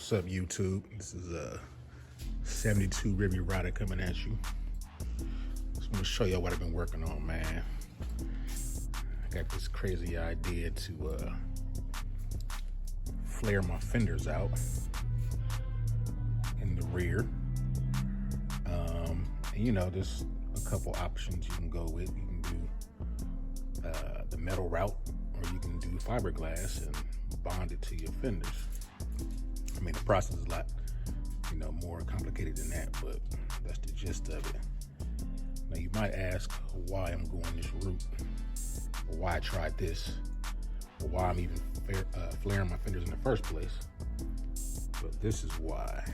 What's up, YouTube? This is a 72 Riviera coming at you. Just want to show y'all what I've been working on, man. I got this crazy idea to flare my fenders out in the rear. And you know, there's a couple options you can go with. You can do the metal route, or you can do fiberglass and bond it to your fenders. I mean, the process is a lot, more complicated than that, but that's the gist of it. Now, you might ask why I'm going this route, or why I tried this, or why I'm even flaring my fenders in the first place. But this is why.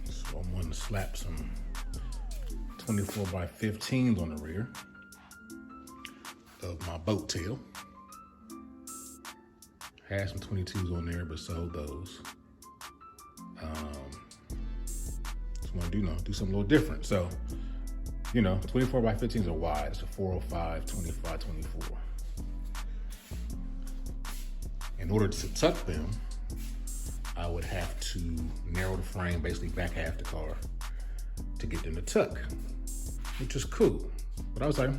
So I'm going to slap some 24x15s on the rear of my boat tail. Had some 22s on there, but sold those. Just want to do something a little different. So, 24x15s are wide. It's a 405, 25, 24. In order to tuck them, I would have to narrow the frame, basically back half the car, to get them to tuck, which is cool. But I was like,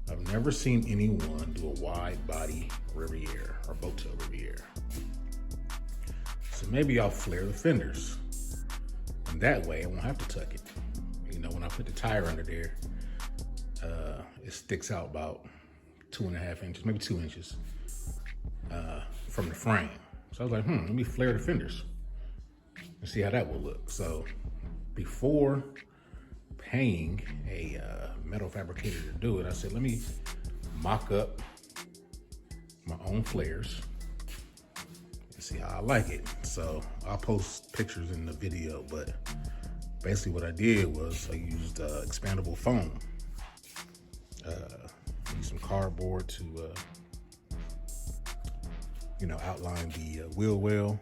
I've never seen anyone do a wide body Riviera or boat tail Riviera. So maybe I'll flare the fenders. And that way I won't have to tuck it. When I put the tire under there, it sticks out about 2.5 inches, maybe 2 inches from the frame. So I was like, let me flare the fenders and see how that will look. So before paying a metal fabricator to do it, I said, let me mock up my own flares and see how I like it. So I'll post pictures in the video, but basically what I did was I used expandable foam. Used some cardboard to outline the wheel well.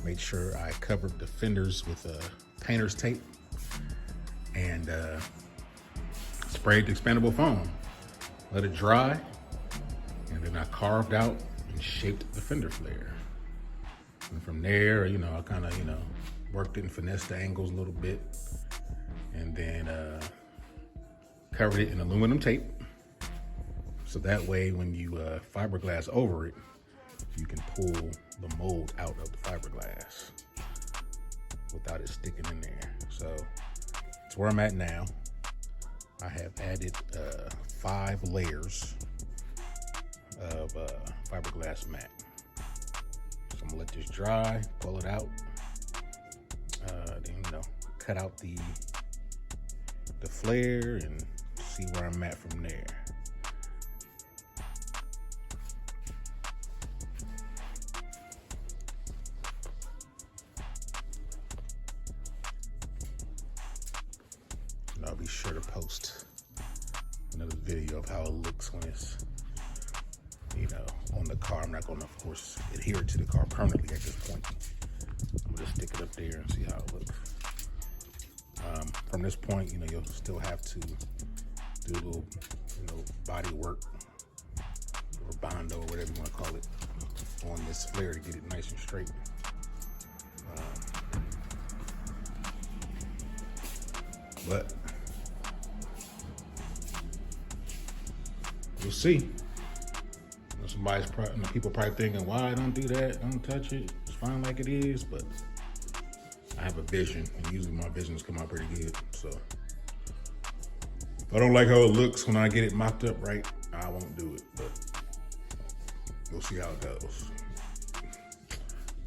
Made sure I covered the fenders with painter's tape and sprayed the expandable foam. Let it dry, and then I carved out and shaped the fender flare. And from there, I kind of, worked it and finessed the angles a little bit, and then covered it in aluminum tape. So that way, when you fiberglass over it, you can pull the mold out of the fiberglass without it sticking in there. So that's where I'm at now. I have added 5 layers of fiberglass mat. So I'm gonna let this dry, pull it out, then cut out the flare and see where I'm at from there. And I'll be sure to post another video of how it looks when it's on the car. I'm not gonna, of course, adhere to the car permanently at this point. I'm gonna stick it up there and see how it looks. From this point, you'll still have to do a little, body work or bondo or whatever you want to call it on this flare to get it nice and straight. But we'll see. People probably thinking, why don't do that? Don't touch it. It's fine like it is. But I have a vision, and usually my visions come out pretty good. So if I don't like how it looks when I get it mocked up right, I won't do it. But we'll see how it goes.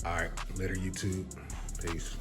All right, later, YouTube. Peace.